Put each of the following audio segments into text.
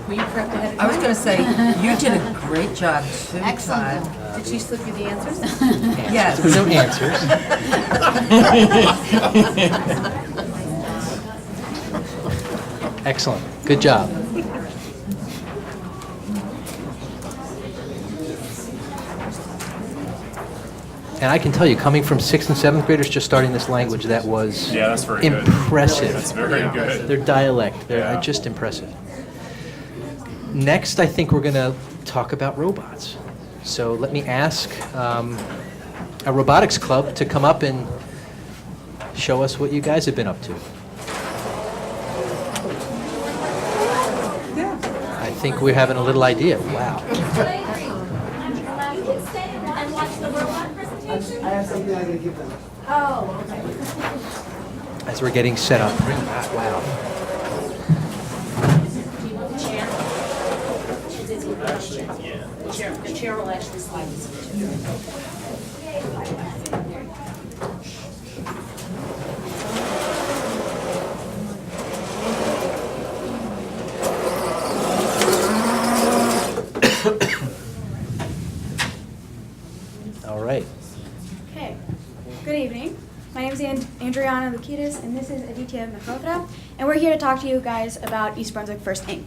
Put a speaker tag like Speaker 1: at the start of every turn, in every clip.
Speaker 1: Were you prepped ahead of
Speaker 2: I was
Speaker 1: time?
Speaker 2: going to say, you did a great job too,
Speaker 1: Excellent.
Speaker 2: Todd.
Speaker 1: Did she slip you the answers?
Speaker 2: Yes.
Speaker 3: There's no answers. Excellent. Good job. And I can tell you, coming from 6th and 7th graders just starting this language, that was
Speaker 4: Yeah, that's very good.
Speaker 3: impressive.
Speaker 4: That's very good.
Speaker 3: Their dialect, they're
Speaker 4: Yeah.
Speaker 3: just impressive. Next, I think we're going to talk about robots. So let me ask a robotics club to come up and show us what you guys have been up to. I think we're having a little idea. Wow.
Speaker 5: I have something I can give them.
Speaker 6: Oh, okay.
Speaker 3: As we're getting set up. Wow.
Speaker 6: Do you want the chair? The chair will actually slide this into.
Speaker 3: All right.
Speaker 7: Okay, good evening. My name is Andriana Lukitas, and this is Aditya Mehrotra, and we're here to talk to you guys about East Brunswick First Inc.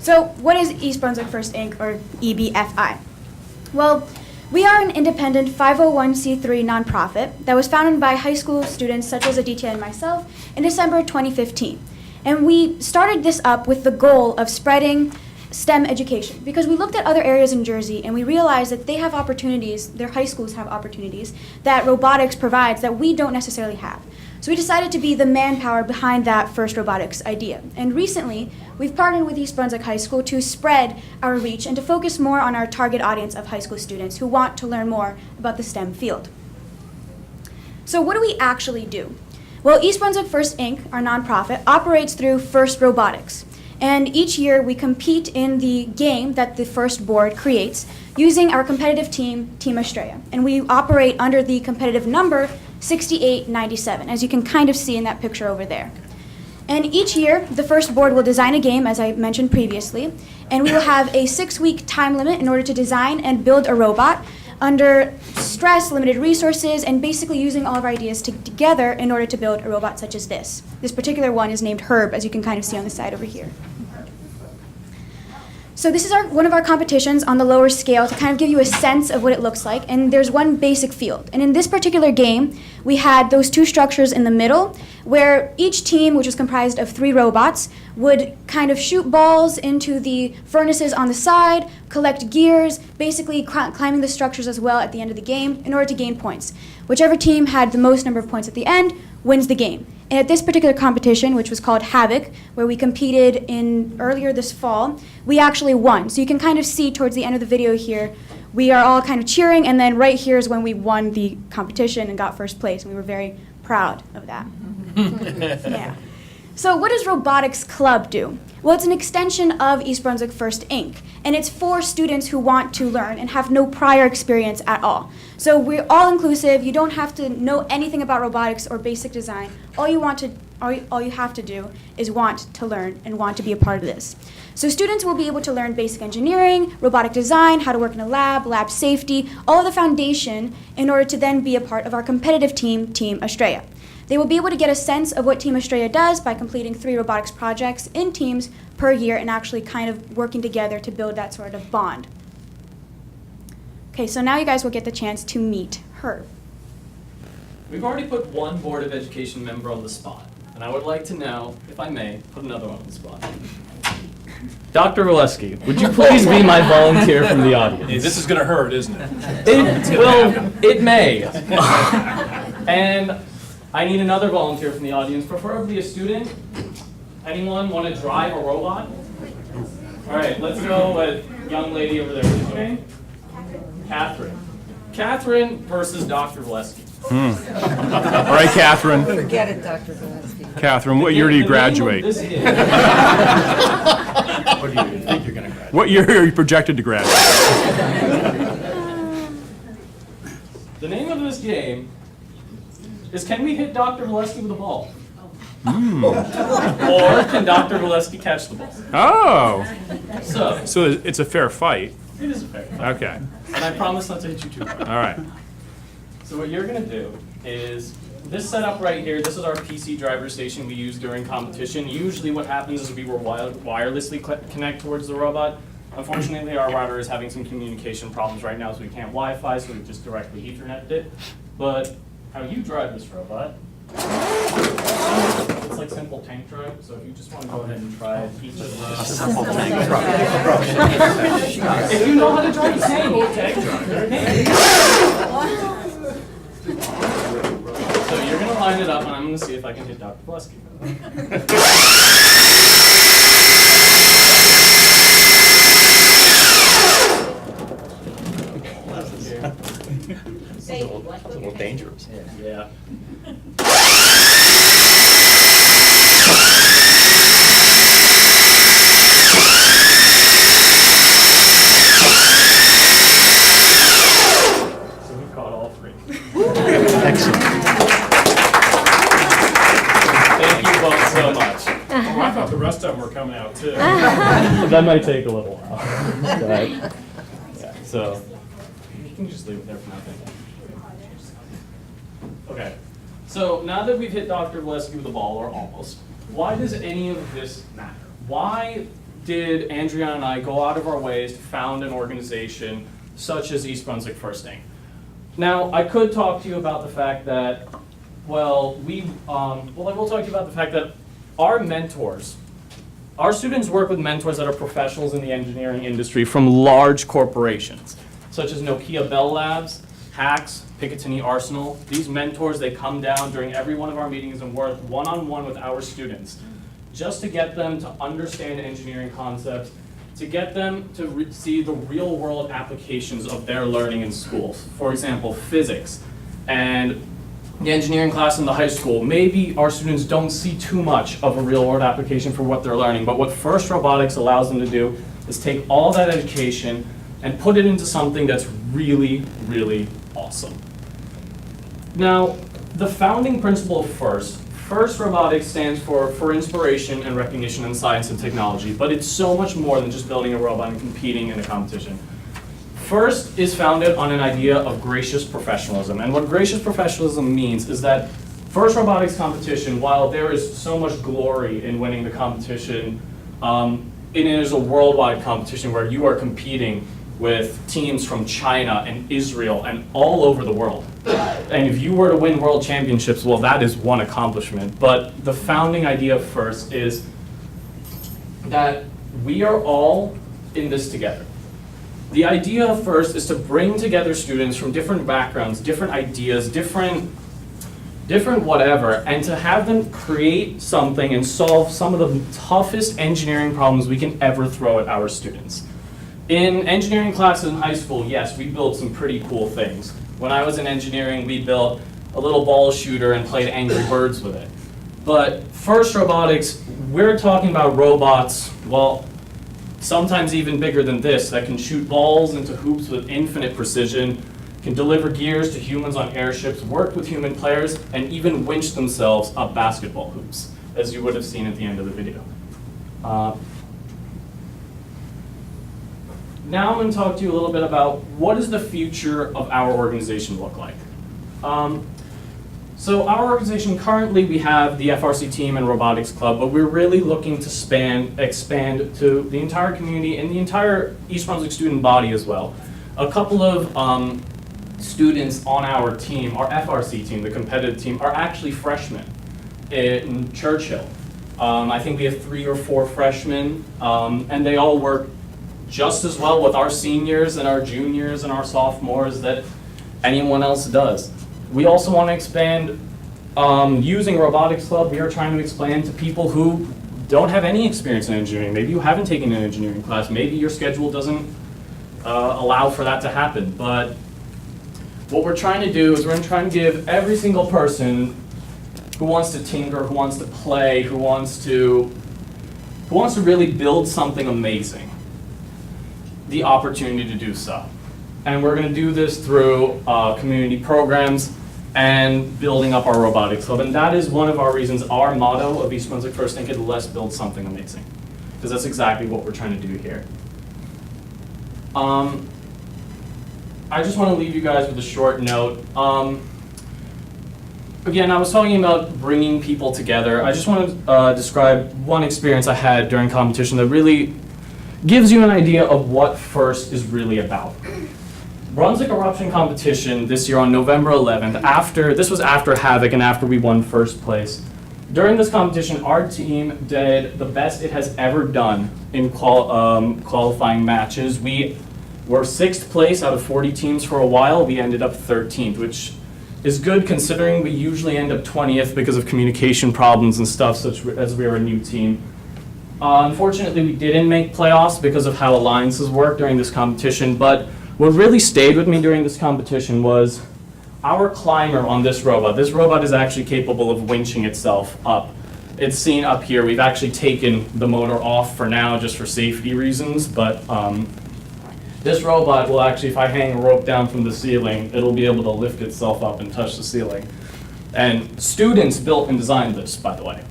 Speaker 7: So, what is East Brunswick First Inc., or EBFI? Well, we are an independent 501c3 nonprofit that was founded by high school students such as Aditya and myself in December 2015. And we started this up with the goal of spreading STEM education, because we looked at other areas in Jersey and we realized that they have opportunities, their high schools have opportunities that robotics provides that we don't necessarily have. So we decided to be the manpower behind that FIRST Robotics idea. And recently, we've partnered with East Brunswick High School to spread our reach and to focus more on our target audience of high school students who want to learn more about the STEM field. So what do we actually do? Well, East Brunswick First Inc., our nonprofit, operates through FIRST Robotics. And each year we compete in the game that the FIRST board creates using our competitive team, Team Estrella. And we operate under the competitive number 6897, as you can kind of see in that picture over there. And each year, the FIRST board will design a game, as I mentioned previously, and we will have a 6-week time limit in order to design and build a robot under stress, limited resources, and basically using all of our ideas together in order to build a robot such as this. This particular one is named Herb, as you can kind of see on the side over here. So this is one of our competitions on the lower scale to kind of give you a sense of what it looks like. And there's one basic field. And in this particular game, we had those two structures in the middle where each team, which was comprised of 3 robots, would kind of shoot balls into the furnaces on the side, collect gears, basically climbing the structures as well at the end of the game in order to gain points. Whichever team had the most number of points at the end wins the game. And at this particular competition, which was called Havoc, where we competed earlier this fall, we actually won. So you can kind of see towards the end of the video here, we are all kind of cheering, and then right here is when we won the competition and got first place, and we were very proud of that. Yeah. So what does Robotics Club do? Well, it's an extension of East Brunswick First Inc., and it's for students who want to learn and have no prior experience at all. So we're all inclusive. You don't have to know anything about robotics or basic design. All you have to do is want to learn and want to be a part of this. So students will be able to learn basic engineering, robotic design, how to work in a lab, lab safety, all of the foundation in order to then be a part of our competitive team, Team Estrella. They will be able to get a sense of what Team Estrella does by completing 3 robotics projects in teams per year and actually kind of working together to build that sort of bond. Okay, so now you guys will get the chance to meet her.
Speaker 8: We've already put one Board of Education member on the spot, and I would like to now, if I may, put another one on the spot. Dr. Valesky, would you please be my volunteer from the audience?
Speaker 4: Hey, this is going to hurt, isn't it?
Speaker 8: It may. And I need another volunteer from the audience, preferably a student. Anyone want to drive a robot? All right, let's go with young lady over there. What's your name? Catherine. Catherine versus Dr. Valesky.
Speaker 4: All right, Catherine.
Speaker 2: Forget it, Dr. Gillespie.
Speaker 4: Catherine, what year do you graduate?
Speaker 8: What do you think you're going to graduate?
Speaker 4: What year are you projected to graduate?
Speaker 8: The name of this game is Can We Hit Dr. Valesky with a Ball? Or can Dr. Valesky catch the ball?
Speaker 4: Oh,
Speaker 8: So,
Speaker 4: so it's a fair fight.
Speaker 8: it is a fair.
Speaker 4: Okay,
Speaker 8: And I promise not to hit you too hard.
Speaker 4: all right.
Speaker 8: So what you're gonna do is, this setup right here, this is our PC driver station we use during competition. Usually what happens is we will wirelessly connect towards the robot. Unfortunately, our router is having some communication problems right now, so we can't Wi-Fi, so we just directly Ethernetted it. But how you drive this robot, it's like simple tank drive, so if you just want to go ahead and try it, each of the simple tank If you know how to drive a simple tank drive, so you're gonna line it up, and I'm gonna see if I can hit Dr. Valesky.
Speaker 6: Say, what?
Speaker 3: A little dangerous.
Speaker 8: Yeah. So we caught all three.
Speaker 3: Excellent.
Speaker 8: Thank you both so much.
Speaker 4: Oh, I thought the rest of them were coming out too.
Speaker 8: That might take a little while. But, yeah, so you can just leave it there for now. Thank you. Okay, so now that we've hit Dr. Valesky with the ball, or almost, why does any of this matter? Why did Andrea and I go out of our ways to found an organization such as East Brunswick FIRST Inc.? Now, I could talk to you about the fact that, well, I will talk to you about the fact that our mentors, our students work with mentors that are professionals in the engineering industry from large corporations, such as Nokia Bell Labs, Hacks, Picatinny Arsenal. These mentors, they come down during every one of our meetings and work one-on-one with our students, just to get them to understand engineering concepts, to get them to see the real-world applications of their learning in schools. For example, physics and the engineering class in the high school. Maybe our students don't see too much of a real-world application for what they're learning, but what FIRST Robotics allows them to do is take all that education and put it into something that's really, really awesome. Now, the founding principle of FIRST Robotics stands for inspiration and recognition in science and technology, but it's so much more than just building a robot and competing in a competition. FIRST is founded on an idea of gracious professionalism, and what gracious professionalism means is that FIRST Robotics competition, while there is so much glory in winning the competition, it is a worldwide competition where you are competing with teams from China and Israel and all over the world. And if you were to win world championships, well, that is one accomplishment. But the founding idea of FIRST is that we are all in this together. The idea of FIRST is to bring together students from different backgrounds, different ideas, different whatever, and to have them create something and solve some of the toughest engineering problems we can ever throw at our students. In engineering classes in high school, yes, we built some pretty cool things. When I was in engineering, we built a little ball shooter and played Angry Birds with it. But FIRST Robotics, we're talking about robots, well, sometimes even bigger than this, that can shoot balls into hoops with infinite precision, can deliver gears to humans on airships, work with human players, and even winch themselves up basketball hoops, as you would have seen at the end of the video. Now I'm going to talk to you a little bit about what does the future of our organization look like. So our organization, currently we have the FRC team and robotics club, but we're really looking to expand to the entire community and the entire East Brunswick student body as well. A couple of students on our team, our FRC team, the competitive team, are actually freshmen in Churchill. I think we have 3 or 4 freshmen, and they all work just as well with our seniors and our juniors and our sophomores that anyone else does. We also want to expand using Robotics Club. We are trying to expand to people who don't have any experience in engineering. Maybe you haven't taken an engineering class. Maybe your schedule doesn't allow for that to happen. But what we're trying to do is we're trying to give every single person who wants to tinker, who wants to play, who wants to really build something amazing, the opportunity to do so. And we're going to do this through community programs and building up our robotics club. And that is one of our reasons, our motto of East Brunswick First Inc. is let's build something amazing. Because that's exactly what we're trying to do here. I just want to leave you guys with a short note. Again, I was talking about bringing people together. I just want to describe one experience I had during competition that really gives you an idea of what FIRST is really about. Brunswick Eruption Competition this year on November 11th, this was after Havoc and after we won first place. During this competition, our team did the best it has ever done in qualifying matches. We were 6th place out of 40 teams for a while. We ended up 13th, which is good considering we usually end up 20th because of communication problems and stuff, such as we are a new team. Unfortunately, we didn't make playoffs because of how alliances work during this competition, but what really stayed with me during this competition was our climber on this robot. This robot is actually capable of winching itself up. It's seen up here. We've actually taken the motor off for now just for safety reasons, but this robot will actually, if I hang a rope down from the ceiling, it'll be able to lift itself up and touch the ceiling. And students built and designed this, by the way.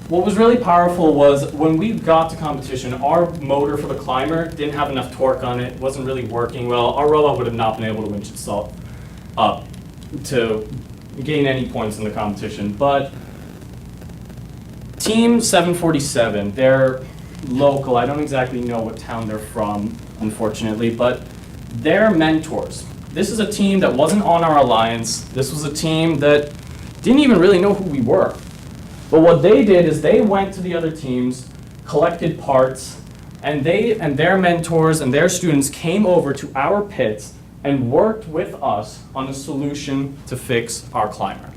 Speaker 8: What was really powerful was when we got to competition, our motor for the climber didn't have enough torque on it, wasn't really working well. Our robot would have not been able to winch itself up to gain any points in the competition. But Team 747, they're local. I don't exactly know what town they're from, unfortunately, but they're mentors. This is a team that wasn't on our alliance. This was a team that didn't even really know who we were. But what they did is they went to the other teams, collected parts, and their mentors and their students came over to our pits and worked with us on a solution to fix our climber.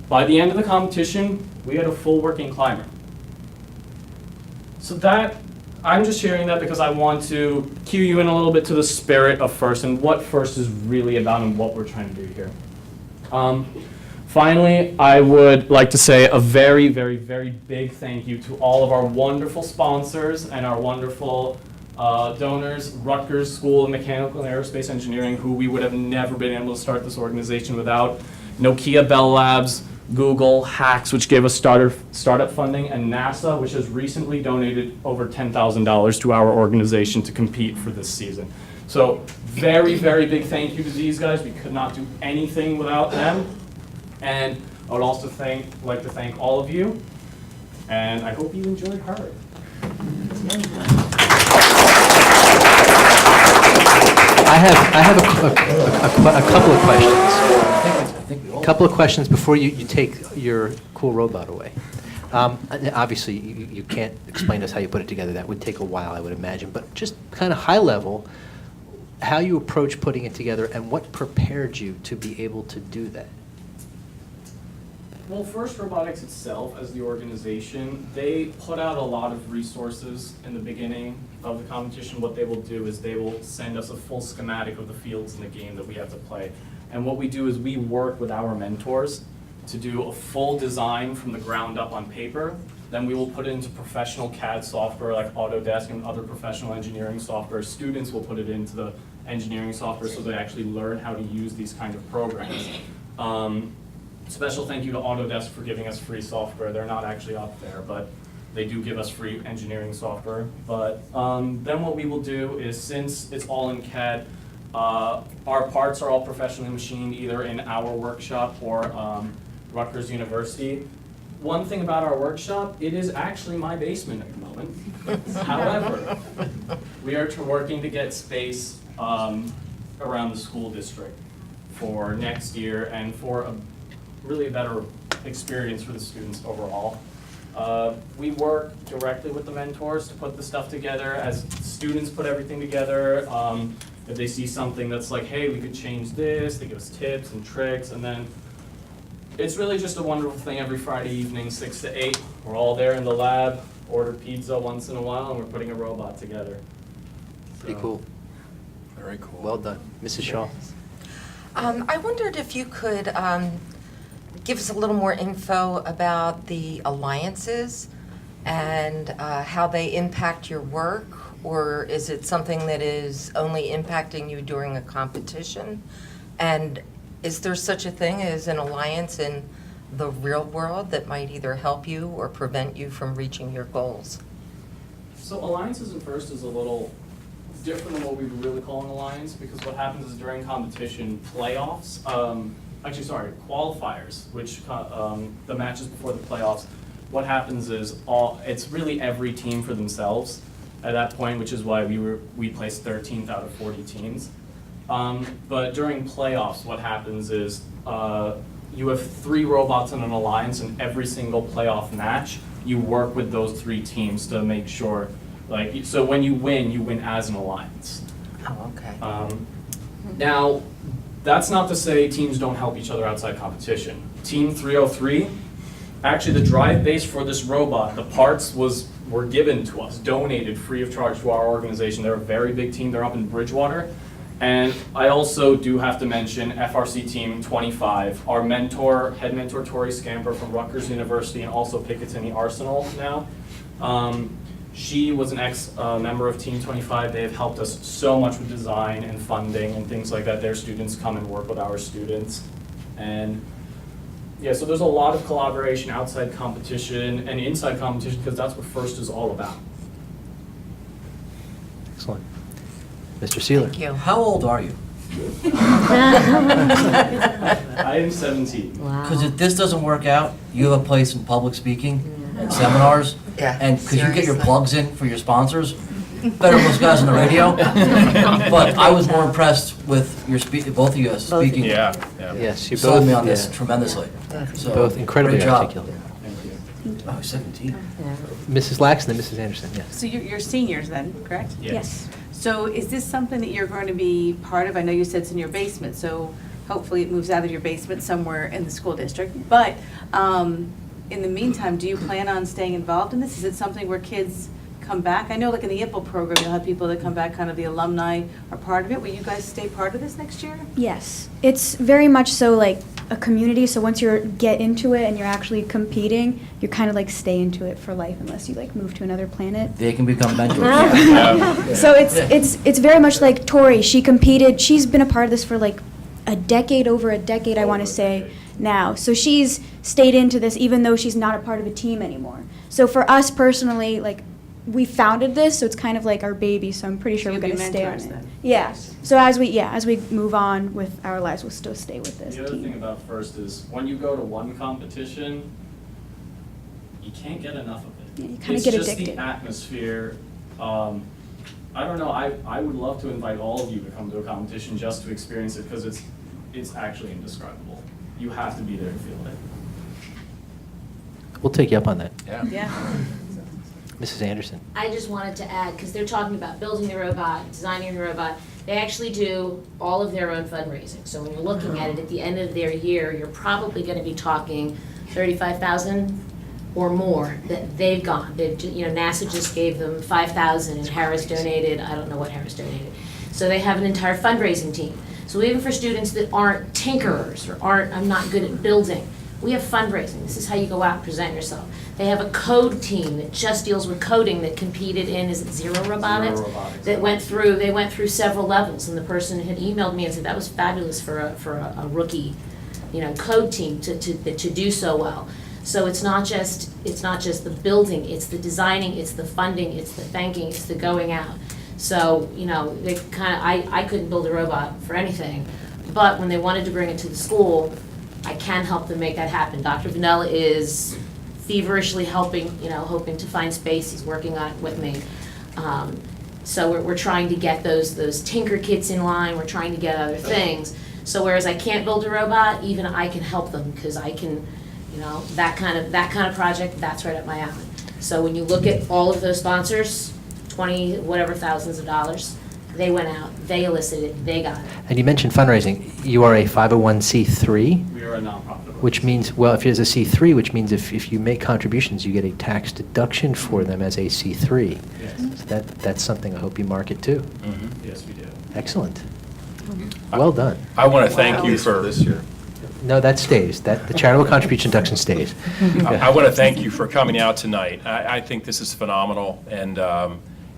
Speaker 8: By the end of the competition, we had a full working climber. So I'm just sharing that because I want to cue you in a little bit to the spirit of FIRST and what FIRST is really about and what we're trying to do here. Finally, I would like to say a very, very, very big thank you to all of our wonderful sponsors and our wonderful donors, Rutgers School of Mechanical and Aerospace Engineering, who we would have never been able to start this organization without, Nokia Bell Labs, Google, Hacks, which gave us startup funding, and NASA, which has recently donated over $10,000 to our organization to compete for this season. So very, very big thank you to these guys. We could not do anything without them. And I would also like to thank all of you, and I hope you enjoyed her.
Speaker 3: I have a couple of questions. A couple of questions before you take your cool robot away. Obviously, you can't explain to us how you put it together. That would take a while, I would imagine. But just kind of high level, how you approach putting it together and what prepared you to be able to do that?
Speaker 8: Well, FIRST Robotics itself, as the organization, they put out a lot of resources in the beginning of the competition. What they will do is they will send us a full schematic of the fields in the game that we have to play. And what we do is we work with our mentors to do a full design from the ground up on paper. Then we will put it into professional CAD software like Autodesk and other professional engineering software. Students will put it into the engineering software so they actually learn how to use these kind of programs. Special thank you to Autodesk for giving us free software. They're not actually up there, but they do give us free engineering software. But then what we will do is, since it's all in CAD, our parts are all professionally machined either in our workshop or Rutgers University. One thing about our workshop, it is actually my basement at the moment. However, we are working to get space around the school district for next year and for a really better experience for the students overall. We work directly with the mentors to put the stuff together. As students put everything together, if they see something that's like, hey, we could change this, they give us tips and tricks, and then it's really just a wonderful thing every Friday evening, 6 to 8. We're all there in the lab, order pizza once in a while, and we're putting a robot together.
Speaker 3: Pretty cool.
Speaker 1: Very cool.
Speaker 3: Well done. Mrs. Shaw?
Speaker 2: I wondered if you could give us a little more info about the alliances and how they impact your work, or is it something that is only impacting you during a competition? And is there such a thing as an alliance in the real world that might either help you or prevent you from reaching your goals?
Speaker 8: So alliances in FIRST is a little different than what we would really call an alliance, because what happens is during competition playoffs, qualifiers, which the matches before the playoffs, what happens is it's really every team for themselves at that point, which is why we placed 13th out of 40 teams. But during playoffs, what happens is you have 3 robots in an alliance, and every single playoff match, you work with those 3 teams to make sure, so when you win as an alliance.
Speaker 2: Oh, okay.
Speaker 8: Now, that's not to say teams don't help each other outside competition. Team 303, actually the drive base for this robot, the parts were given to us, donated free of charge to our organization. They're a very big team, they're up in Bridgewater. And I also do have to mention FRC Team 25, our head mentor Tori Scamper from Rutgers University and also Picatinny Arsenal now. She was an ex-member of Team 25. They have helped us so much with design and funding and things like that. Their students come and work with our students. And yeah, so there's a lot of collaboration outside competition and inside competition, because that's what FIRST is all about.
Speaker 3: Excellent. Mr. Seeler?
Speaker 2: Thank you.
Speaker 1: How old are you?
Speaker 8: I am 17.
Speaker 1: Because if this doesn't work out, you have a place in public speaking and seminars.
Speaker 2: Yeah,
Speaker 1: And could you get your
Speaker 2: seriously.
Speaker 1: plugs in for your sponsors? Better than those guys on the radio. But I was more impressed with your both of you speaking.
Speaker 4: Yeah.
Speaker 3: Yes, you
Speaker 1: Sold
Speaker 3: both,
Speaker 1: me on this
Speaker 3: yeah,
Speaker 1: tremendously. So,
Speaker 3: both incredibly
Speaker 1: great job.
Speaker 3: articulate.
Speaker 8: Thank you.
Speaker 1: Oh, 17.
Speaker 3: Mrs. Lax and then Mrs. Anderson, yes.
Speaker 9: So you're seniors then, correct?
Speaker 7: Yes.
Speaker 9: So is this something that you're going to be part of? I know you said it's in your basement, so hopefully it moves out of your basement somewhere in the school district. But in the meantime, do you plan on staying involved in this? Is it something where kids come back? I know like in the IPPL program, you'll have people that come back, kind of the alumni are part of it. Will you guys stay part of this next year?
Speaker 7: Yes, it's very much so like a community. So once you get into it and you're actually competing, you kind of like stay into it for life unless you like move to another planet.
Speaker 1: They can become mentors.
Speaker 7: So it's very much like Tori. She competed. She's been a part of this for like over a decade, I want to say now. So she's stayed into this even though she's not a part of a team anymore. So for us personally, like we founded this, so it's kind of like our baby. So I'm pretty sure
Speaker 9: You'll
Speaker 7: we're going
Speaker 9: be
Speaker 7: to stay on
Speaker 9: mentors
Speaker 7: it.
Speaker 9: then.
Speaker 7: Yeah. So as we move on with our lives, we'll still stay with this
Speaker 8: The other thing
Speaker 7: team.
Speaker 8: about FIRST is when you go to one competition, you can't get enough of it.
Speaker 7: Yeah, you kinda get
Speaker 8: It's
Speaker 7: addicted.
Speaker 8: just the atmosphere. I don't know, I would love to invite all of you to come to a competition just to experience it, because it's actually indescribable. You have to be there to feel it.
Speaker 3: We'll take you up on that.
Speaker 9: Yeah.
Speaker 3: Mrs. Anderson?
Speaker 6: I just wanted to add, because they're talking about building the robot, designing the robot, they actually do all of their own fundraising. So when you're looking at it, at the end of their year, you're probably going to be talking 35,000 or more that they've gone. NASA just gave them 5,000 and Harris donated, I don't know what Harris donated. So they have an entire fundraising team. So even for students that aren't tinkerers or I'm not good at building, we have fundraising. This is how you go out and present yourself. They have a code team that just deals with coding that competed in, is it Zero Robotics?
Speaker 8: Zero Robotics.
Speaker 6: They went through several levels, and the person had emailed me and said that was fabulous for a rookie, code team to do so well. So it's not just the building, it's the designing, it's the funding, it's the thanking, it's the going out. So, they I couldn't build a robot for anything, but when they wanted to bring it to the school, I can help them make that happen. Dr. Vanella is feverishly hoping to find space. He's working on it with me. So we're trying to get those tinker kits in line. We're trying to get other things. So whereas I can't build a robot, even I can help them, because I can, that kind of project, that's right up my alley. So when you look at all of those sponsors, 20 whatever thousands of dollars, they went out, they elicited, they got it.
Speaker 3: And you mentioned fundraising. You are a 501c3,
Speaker 8: We are a nonprofit.
Speaker 3: which means, well, if it's a C3, which means if you make contributions, you get a tax deduction for them as a C3.
Speaker 8: Yes.
Speaker 3: So that's something I hope you market too.
Speaker 8: Yes, we do.
Speaker 3: Excellent. Well done.
Speaker 4: I want to thank you for this year.
Speaker 3: No, that stays. The charitable contribution deduction stays.
Speaker 4: I want to thank you for coming out tonight. I think this is phenomenal, and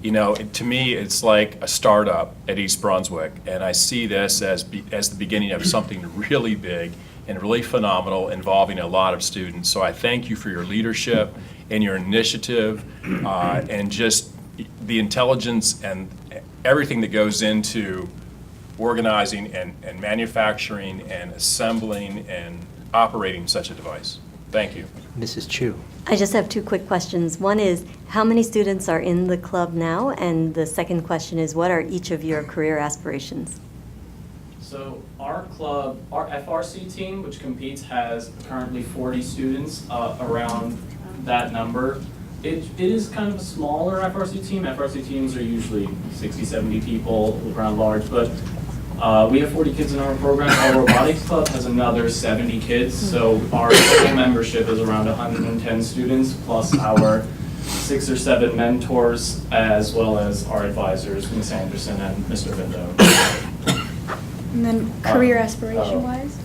Speaker 4: You know, to me, it's like a startup at East Brunswick, and I see this as the beginning of something really big and really phenomenal involving a lot of students. So I thank you for your leadership and your initiative and just the intelligence and everything that goes into organizing and manufacturing and assembling and operating such a device. Thank you.
Speaker 3: Mrs. Chu.
Speaker 10: I just have two quick questions. One is, how many students are in the club now? And the second question is, what are each of your career aspirations?
Speaker 8: So our club, our FRC team, which competes, has currently 40 students, around that number. It is kind of a smaller FRC team. FRC teams are usually 60, 70 people, around large, but we have 40 kids in our program. Our robotics club has another 70 kids, so our total membership is around 110 students, plus our 6 or 7 mentors, as well as our advisors, Ms. Anderson and Mr. Vindo.
Speaker 7: And then career aspiration-wise?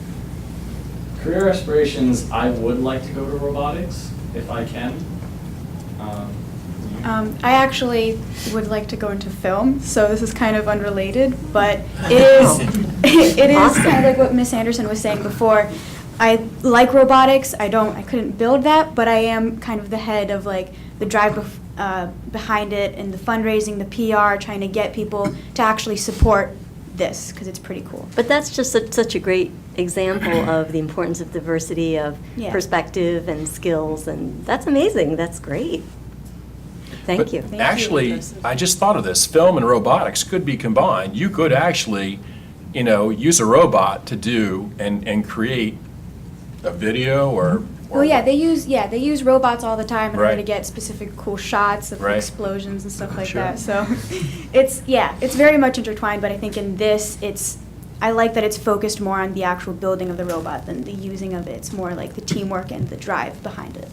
Speaker 8: Career aspirations, I would like to go to robotics, if I can.
Speaker 7: I actually would like to go into film, so this is kind of unrelated, but it is it is
Speaker 10: Awesome.
Speaker 7: kind of like what Miss Anderson was saying before. I like robotics. I couldn't build that, but I am kind of the head of like the drive behind it and the fundraising, the PR, trying to get people to actually support this because it's pretty cool.
Speaker 10: But that's just such a great example of the importance of diversity of
Speaker 7: Yeah.
Speaker 10: perspective and skills, and that's amazing. That's great. Thank
Speaker 4: But
Speaker 10: you.
Speaker 4: actually, I just thought of this, film and robotics could be combined. You could actually, you know, use a robot to do and create a video or
Speaker 7: Well, yeah, they use robots all the time in order to
Speaker 4: Right.
Speaker 7: get specific cool shots of
Speaker 4: Right.
Speaker 7: explosions and stuff like
Speaker 4: Sure.
Speaker 7: that. So it's very much intertwined, but I think in this I like that it's focused more on the actual building of the robot than the using of it. It's more like the teamwork and the drive behind it.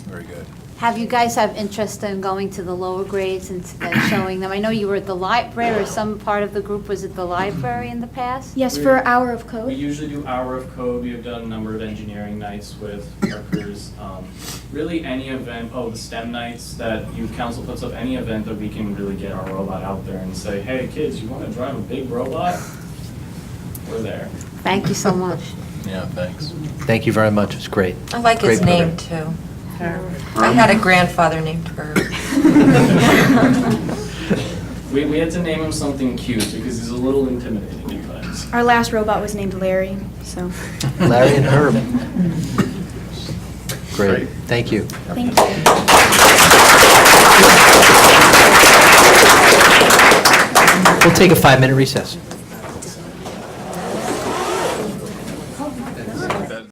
Speaker 4: Very good.
Speaker 11: Have you guys have interest in going to the lower grades and showing them? I know you were at the library, or some part of the group was at the library in the past?
Speaker 7: Yes, for Hour of
Speaker 8: We
Speaker 7: Code.
Speaker 8: usually do Hour of Code. We have done a number of engineering nights with workers. Really any event, the STEM nights that youth council puts up, any event that we can really get our robot out there and say, hey, kids, you want to drive a big robot? We're there.
Speaker 11: Thank you so much.
Speaker 4: Yeah, thanks.
Speaker 3: Thank you very much. It's great.
Speaker 2: I like his
Speaker 3: Great
Speaker 2: name,
Speaker 3: program.
Speaker 2: too. I had a grandfather named Herb.
Speaker 8: We had to name him something cute because he's a little intimidating at times.
Speaker 7: Our last robot was named Larry, so
Speaker 3: Larry and Herb. Great. Thank you.
Speaker 7: thank you.
Speaker 3: We'll take a 5-minute recess.